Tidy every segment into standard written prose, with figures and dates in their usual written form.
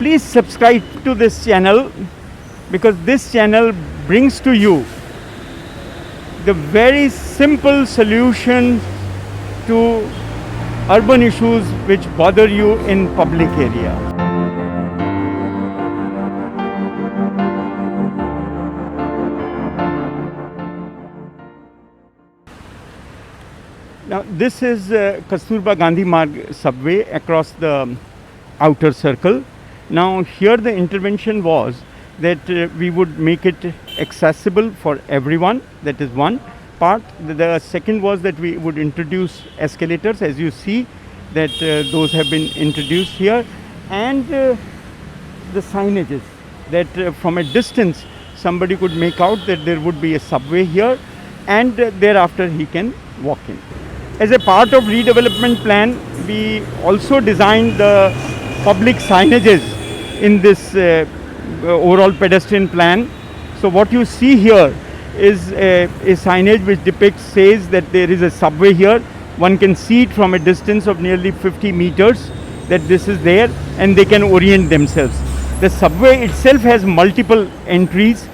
please subscribe to this channel, because this channel brings to you the very simple solution to urban issues which bother you in public area. Now this is Kasturba Gandhi Marg subway across the outer circle. Now here the intervention was that we would make it accessible for everyone. That is one part. The second was that we would introduce escalators, as you see that those have been introduced here, and the signages that from a distance somebody could make out that there would be a subway here, and thereafter he can walk in. As a part of redevelopment plan, we also designed the public signages in this overall pedestrian plan. So what you see here is a signage which says that there is a subway here. One can see it from a distance of nearly 50 meters that this is there, and they can orient themselves. The subway itself has multiple entries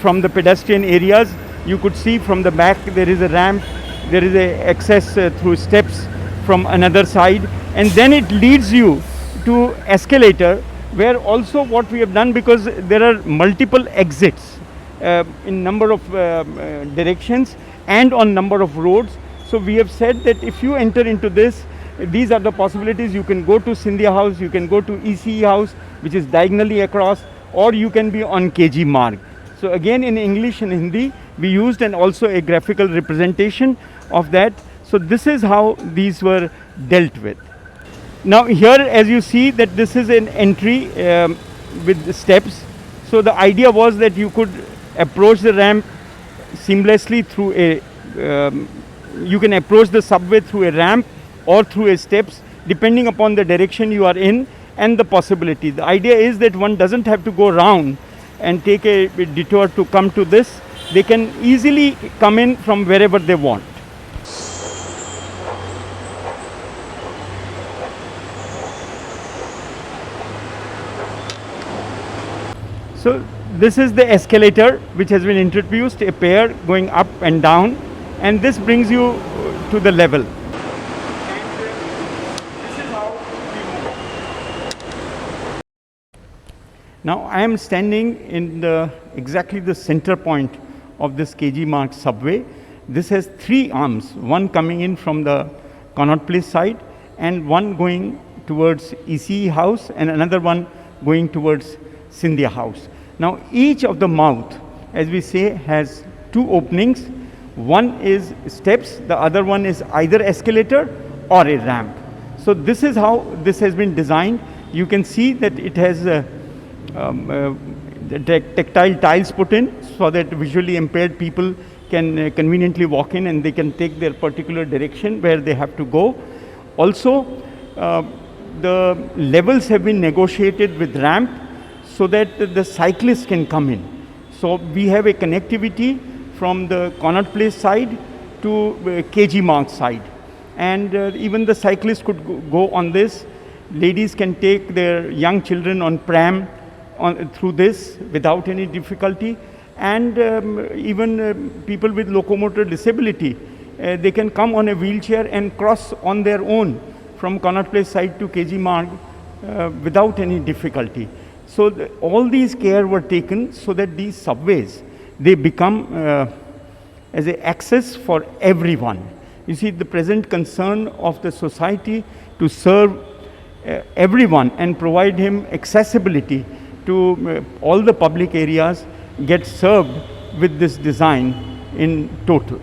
from the pedestrian areas. You could see from the back there is a ramp, there is a access through steps from another side, and then it leads you to escalator, where also what we have done, because there are multiple exits in number of directions and on number of roads. So we have said that if you enter into this, these are the possibilities. You can go to Scindia House, you can go to ECE House, which is diagonally across, or you can be on KG Marg. So again, in English and Hindi we used, and also a graphical representation of that. So this is how these were dealt with. Now here, as you see, that this is an entry with the steps. So the idea was that you could approach the ramp seamlessly through a you can approach the subway through a ramp or through a steps, depending upon the direction you are in and the possibility. The idea is that one doesn't have to go round and take a detour to come to this. They can easily come in from wherever they want. So this is the escalator which has been introduced, a pair going up and down, and this brings you to the level. Now I am standing in exactly the center point of this KG Marg subway. This has three arms, one coming in from the Connaught Place side, and one going towards ECE House, and another one going towards Scindia House. Now each of the mouth, as we say, has two openings. One is steps, the other one is either escalator or a ramp. So this is how this has been designed. You can see that it has tactile tiles put in, so that visually impaired people can conveniently walk in and they can take their particular direction where they have to go. Also, the levels have been negotiated with ramp so that the cyclists can come in. So we have a connectivity from the Connaught Place side to KG Marg side, and even the cyclists could go on this. Ladies can take their young children on pram through this without any difficulty, and even people with locomotor disability, they can come on a wheelchair and cross on their own from Connaught Place side to KG Marg without any difficulty. So all these care were taken so that these subways, they become as an access for everyone. You see, the present concern of the society to serve everyone and provide him accessibility to all the public areas get served with this design in total.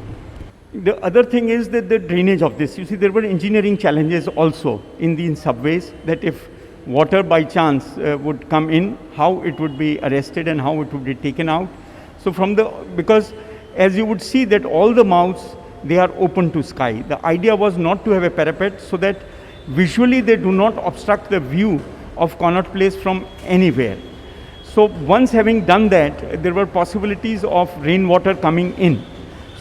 The other thing is that the drainage of this. You see, there were engineering challenges also in these subways, that if water by chance would come in, how it would be arrested and how it would be taken out. So because as you would see that all the mouths, they are open to sky. The idea was not to have a parapet, so that visually they do not obstruct the view of Connaught Place from anywhere. So once having done that, there were possibilities of rainwater coming in.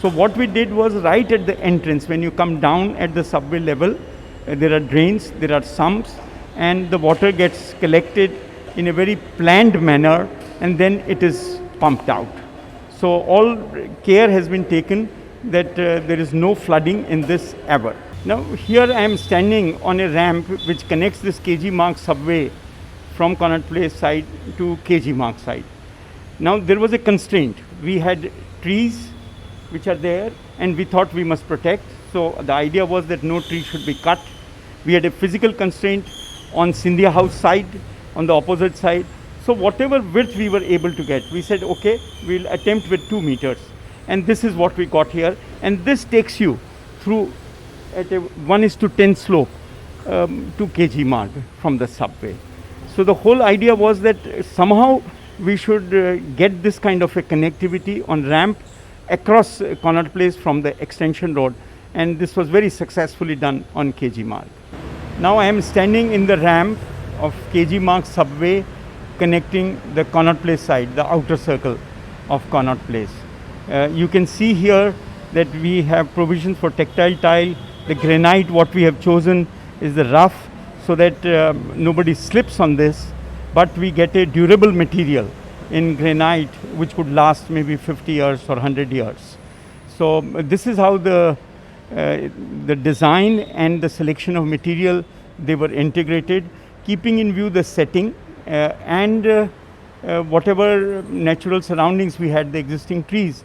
So what we did was, right at the entrance, when you come down at the subway level, there are drains, there are sumps, and the water gets collected in a very planned manner, and then it is pumped out. So all care has been taken that there is no flooding in this ever. Now here I am standing on a ramp which connects this KG Marg subway from Connaught Place side to KG Marg side. Now there was a constraint. We had trees which are there and we thought we must protect. So the idea was that no tree should be cut. We had a physical constraint on Scindia House side, on the opposite side. So whatever width we were able to get, we said, okay, we'll attempt with 2 meters. And this is what we got here. And this takes you through at a 1:10 slope to KG Marg from the subway. So the whole idea was that somehow we should get this kind of a connectivity on ramp across Connaught Place from the extension road. And this was very successfully done on KG Marg. Now I am standing in the ramp of KG Marg subway connecting the Connaught Place side, the outer circle of Connaught Place. You can see here that we have provisions for tactile tile. The granite what we have chosen is the rough so that nobody slips on this, but we get a durable material in granite which could last maybe 50 years or 100 years. So this is how the design and the selection of material, they were integrated, keeping in view the setting and whatever natural surroundings we had, the existing trees.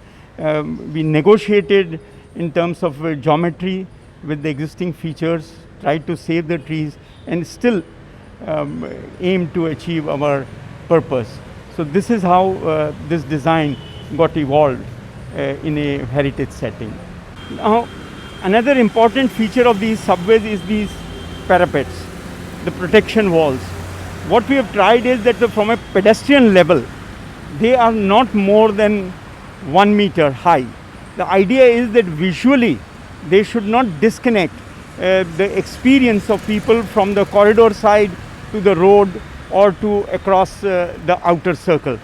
We negotiated in terms of geometry with the existing features, tried to save the trees and still aim to achieve our purpose. So this is how this design got evolved in a heritage setting. Now, another important feature of these subways is these parapets, the protection walls. What we have tried is that from a pedestrian level, they are not more than 1 meter high. The idea is that visually they should not disconnect the experience of people from the corridor side to the road or to across the outer circle.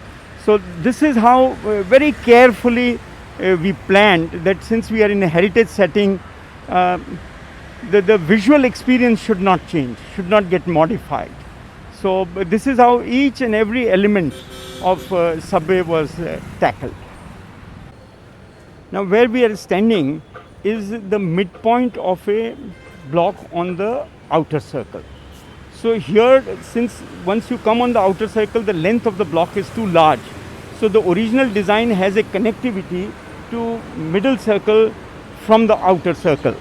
So this is how very carefully we planned that since we are in a heritage setting, the visual experience should not change, should not get modified. So this is how each and every element of subway was tackled. Now where we are standing is the midpoint of a block on the outer circle. So here, since once you come on the outer circle, the length of the block is too large. So the original design has a connectivity to middle circle from the outer circle.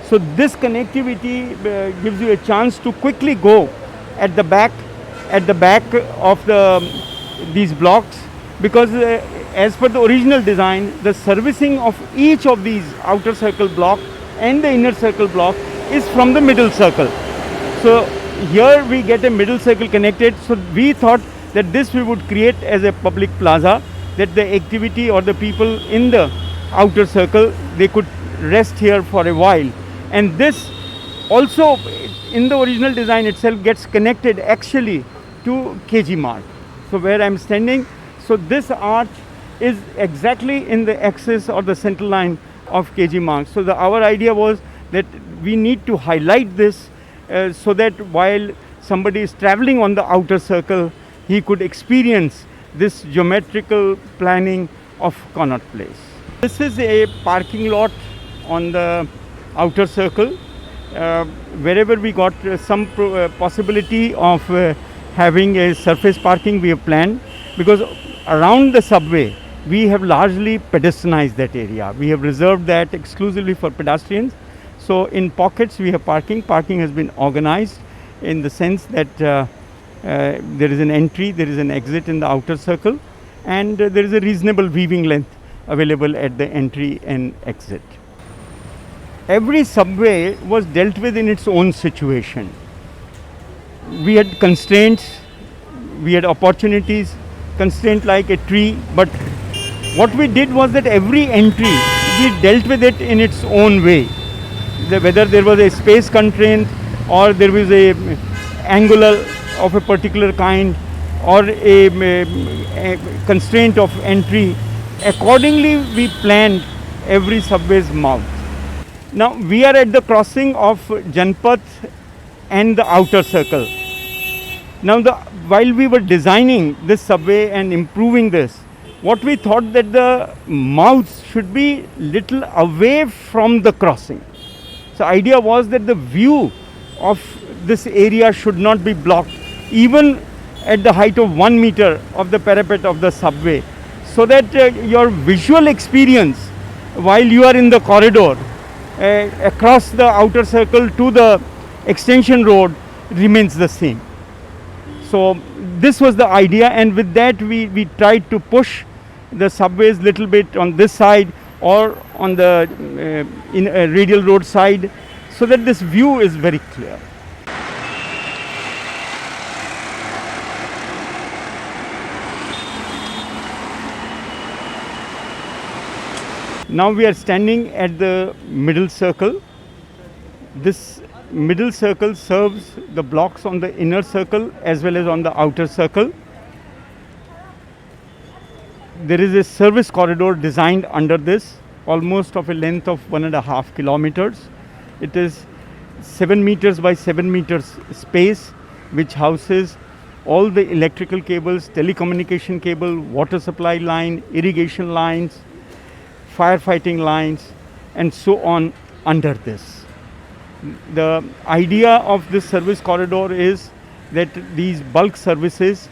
So this connectivity gives you a chance to quickly go at the back of these blocks, because as per the original design, the servicing of each of these outer circle block and the inner circle block is from the middle circle. So here we get a middle circle connected. So we thought that this we would create as a public plaza, that the activity or the people in the outer circle, they could rest here for a while. And this also in the original design itself gets connected actually to KG Marg. So where I am standing, so this arch is exactly in the axis or the center line of KG Marg. So our idea was that we need to highlight this so that while somebody is traveling on the outer circle, he could experience this geometrical planning of Connaught Place. This is a parking lot on the outer circle. Wherever we got some possibility of having a surface parking, we have planned, because around the subway we have largely pedestrianized that area. We have reserved that exclusively for pedestrians. So in pockets we have parking. Parking has been organized in the sense that there is an entry, there is an exit in the outer circle, and there is a reasonable weaving length available at the entry and exit. Every subway was dealt with in its own situation. We had constraints, we had opportunities, constraint like a tree, but what we did was that every entry we dealt with it in its own way. Whether there was a space constraint or there was a angular of a particular kind or a constraint of entry, accordingly we planned every subway's mouth. Now we are at the crossing of Janpath and the outer circle. Now, while we were designing this subway and improving this, what we thought that the mouths should be little away from the crossing. So idea was that the view of this area should not be blocked, even at the height of 1 meter of the parapet of the subway, so that your visual experience while you are in the corridor across the outer circle to the extension road remains the same. So this was the idea, and with that we tried to push the subways little bit on this side or on the in a radial road side, so that this view is very clear. Now we are standing at the middle circle. This middle circle serves the blocks on the inner circle as well as on the outer circle. There is a service corridor designed under this, almost of a length of 1.5 kilometers. It is 7 meters by 7 meters space, which houses all the electrical cables, telecommunication cable, water supply line, irrigation lines, firefighting lines, and so on under this. The idea of this service corridor is that these bulk services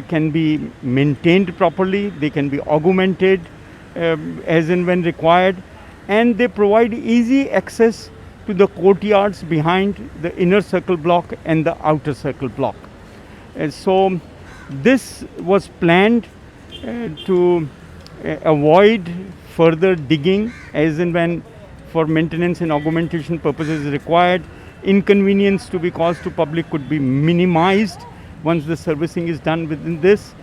can be maintained properly, they can be augmented as and when required, and they provide easy access to the courtyards behind the inner circle block and the outer circle block. So this was planned to avoid further digging as and when for maintenance and augmentation purposes required. Inconvenience to be caused to public could be minimized once the servicing is done within this,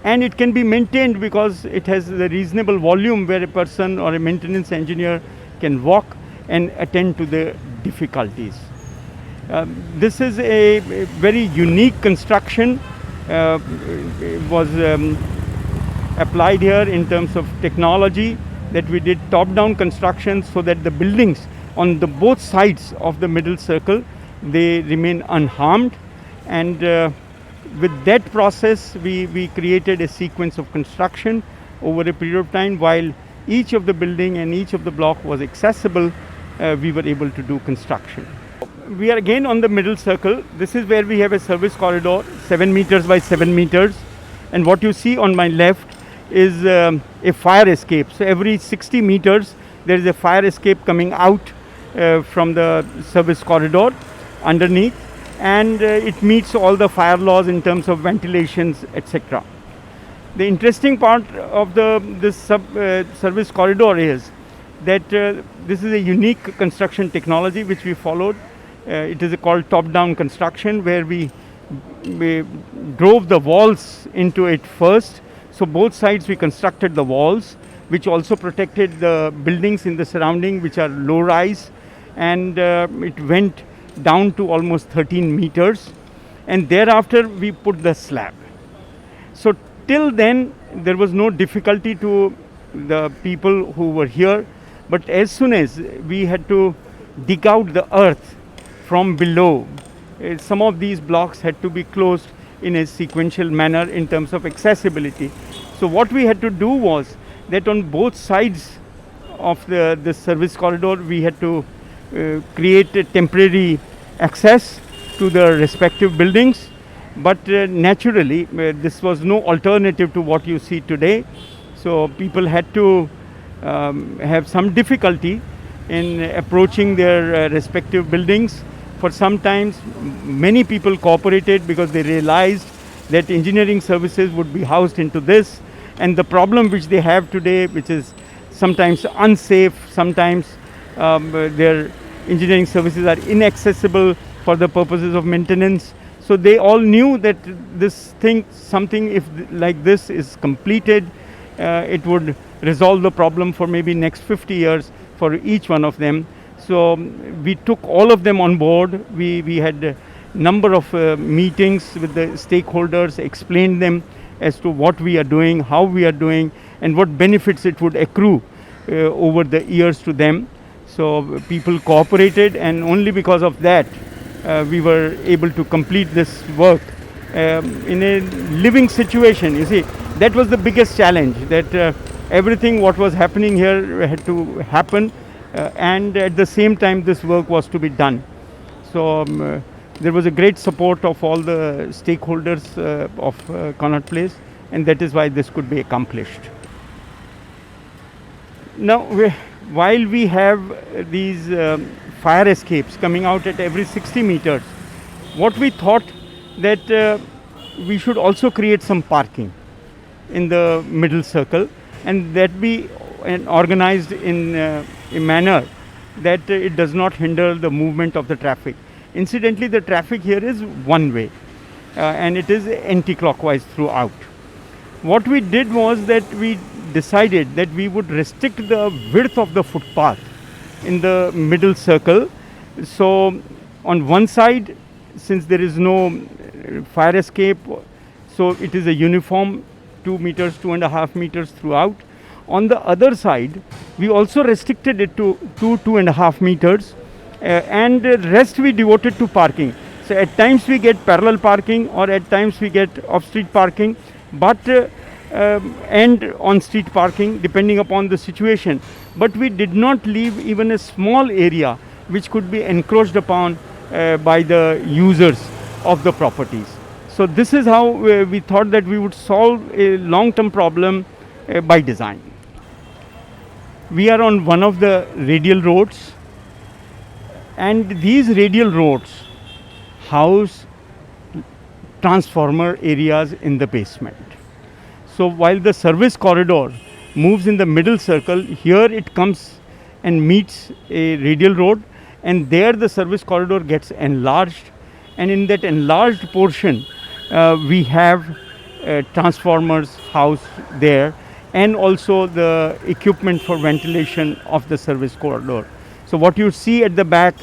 and it can be maintained because it has a reasonable volume where a person or a maintenance engineer can walk and attend to the difficulties. This is a very unique construction. It was applied here in terms of technology, that we did top-down construction so that the buildings on the both sides of the middle circle, they remain unharmed, and with that process we created a sequence of construction over a period of time. While each of the building and each of the block was accessible, we were able to do construction. We are again on the middle circle. This is where we have a service corridor 7 meters by 7 meters, and what you see on my left is a fire escape. So every 60 meters there is a fire escape coming out from the service corridor underneath, and it meets all the fire laws in terms of ventilations, etc. The interesting part of this service corridor is that this is a unique construction technology which we followed. It is called top-down construction, where we drove the walls into it first. So both sides we constructed the walls, which also protected the buildings in the surrounding, which are low rise, and it went down to almost 13 meters, and thereafter we put the slab. So till then there was no difficulty to the people who were here, but as soon as we had to dig out the earth from below, some of these blocks had to be closed in a sequential manner in terms of accessibility. So what we had to do was that on both sides of the service corridor, we had to create a temporary access to the respective buildings. But naturally, this was no alternative to what you see today. So people had to have some difficulty in approaching their respective buildings. For some times, many people cooperated because they realized that engineering services would be housed into this, and the problem which they have today, which is sometimes unsafe, sometimes their engineering services are inaccessible for the purposes of maintenance. So they all knew that something if like this is completed, it would resolve the problem for maybe next 50 years for each one of them. So we took all of them on board. We had a number of meetings with the stakeholders, explained them as to what we are doing, how we are doing, and what benefits it would accrue over the years to them. So people cooperated, and only because of that we were able to complete this work in a living situation. You see, that was the biggest challenge, that everything what was happening here had to happen, and at the same time this work was to be done. So there was a great support of all the stakeholders of Connaught Place, and that is why this could be accomplished. Now, while we have these fire escapes coming out at every 60 meters, what we thought that we should also create some parking in the middle circle, and that be organized in a manner that it does not hinder the movement of the traffic. Incidentally, the traffic here is one way, and it is anti-clockwise throughout. What we did was that we decided that we would restrict the width of the footpath in the middle circle. So on one side, since there is no fire escape, so it is a uniform 2 meters, 2.5 meters throughout. On the other side, we also restricted it to 2.5 meters, and the rest we devoted to parking. So at times we get parallel parking, or at times we get off-street parking, but and on-street parking depending upon the situation. But we did not leave even a small area which could be encroached upon by the users of the properties. So this is how we thought that we would solve a long-term problem by design. We are on one of the radial roads, and these radial roads house transformer areas in the basement. So while the service corridor moves in the middle circle, here it comes and meets a radial road, and there the service corridor gets enlarged, and in that enlarged portion we have transformers housed there, and also the equipment for ventilation of the service corridor. So what you see at the back,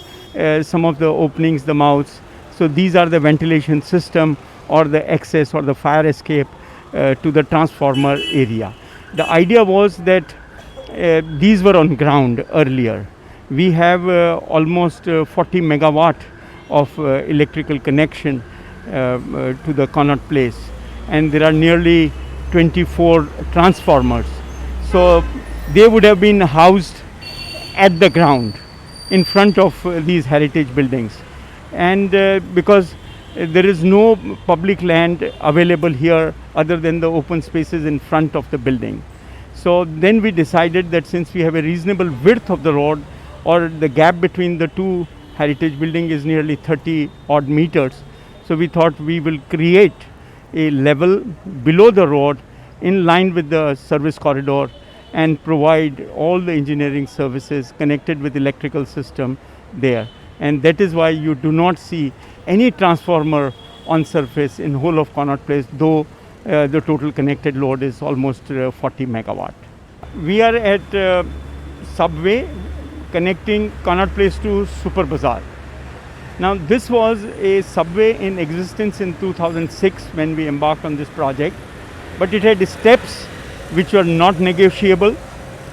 some of the openings, the mouths, so these are the ventilation system or the access or the fire escape to the transformer area. The idea was that these were on ground earlier. We have almost 40 megawatt of electrical connection to the Connaught Place, and there are nearly 24 transformers. So they would have been housed at the ground in front of these heritage buildings, and because there is no public land available here other than the open spaces in front of the building. So then we decided that since we have a reasonable width of the road, or the gap between the two heritage building is nearly 30 odd meters, so we thought we will create a level below the road in line with the service corridor and provide all the engineering services connected with electrical system there. And that is why you do not see any transformer on surface in whole of Connaught Place, though the total connected load is almost 40 megawatt. We are at subway connecting Connaught Place to Super Bazaar. Now this was a subway in existence in 2006 when we embarked on this project, but it had steps which were not negotiable.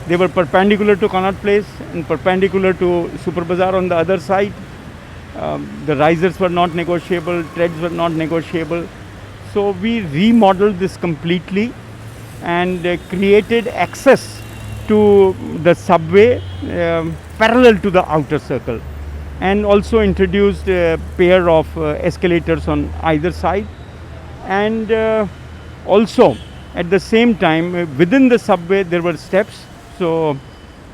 They were perpendicular to Connaught Place and perpendicular to Super Bazaar on the other side. The risers were not negotiable, treads were not negotiable. So we remodeled this completely and created access to the subway parallel to the outer circle, and also introduced a pair of escalators on either side, and also at the same time within the subway there were steps. So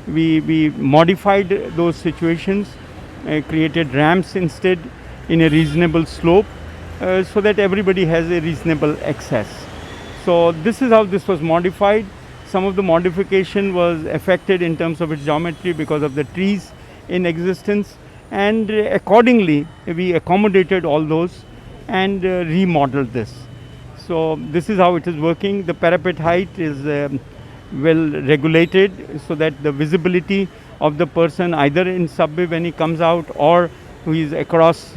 we modified those situations, created ramps instead in a reasonable slope, so that everybody has a reasonable access. So this is how this was modified. Some of the modification was affected in terms of its geometry because of the trees in existence, and accordingly we accommodated all those and remodeled this. So this is how it is working. The parapet height is well regulated so that the visibility of the person either in subway when he comes out or who is across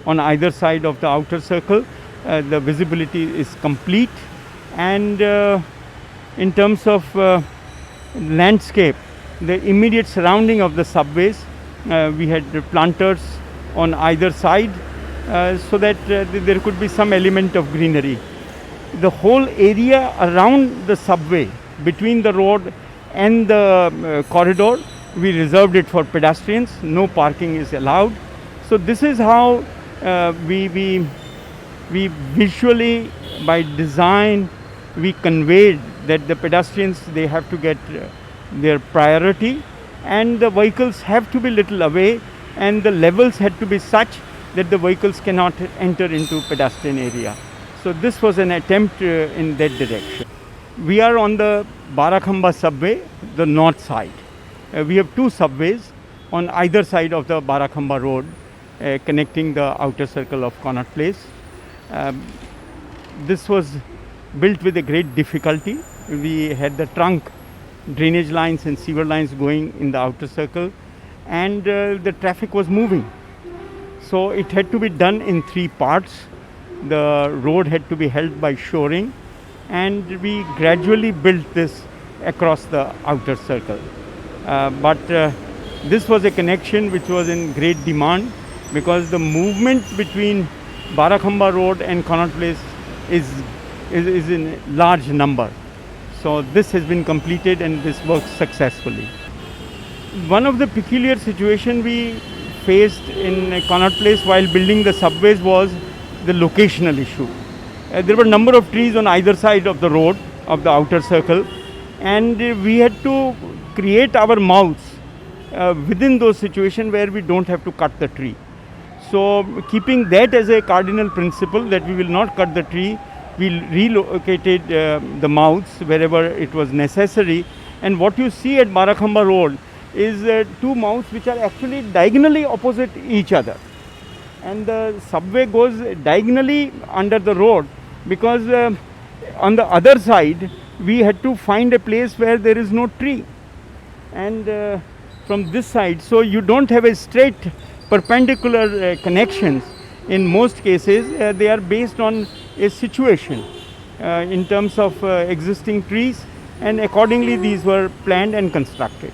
on either side of the outer circle, the visibility is complete. And in terms of landscape, the immediate surrounding of the subways, we had planters on either side, so that there could be some element of greenery. The whole area around the subway, between the road and the corridor, we reserved it for pedestrians. No parking is allowed. So this is how we visually, by design, we conveyed that the pedestrians, they have to get their priority, and the vehicles have to be little away, and the levels had to be such that the vehicles cannot enter into pedestrian area. So this was an attempt in that direction. We are on the Barakhamba subway, the north side. We have two subways on either side of the Barakhamba road, connecting the outer circle of Connaught Place. This was built with a great difficulty. We had the trunk drainage lines and sewer lines going in the outer circle, and the traffic was moving. So it had to be done in three parts. The road had to be held by shoring, and we gradually built this across the outer circle. But this was a connection which was in great demand, because the movement between Barakhamba Road and Connaught Place is in large number. So this has been completed, and this works successfully. One of the peculiar situations we faced in Connaught Place while building the subways was the locational issue. There were a number of trees on either side of the road of the outer circle, and we had to create our mouths within those situations where we don't have to cut the tree. So keeping that as a cardinal principle, that we will not cut the tree, we relocated the mouths wherever it was necessary. And what you see at Barakhamba Road is two mouths which are actually diagonally opposite each other. And the subway goes diagonally under the road, because on the other side we had to find a place where there is no tree. And from this side, so you don't have a straight perpendicular connections. In most cases, they are based on a situation in terms of existing trees, and accordingly these were planned and constructed.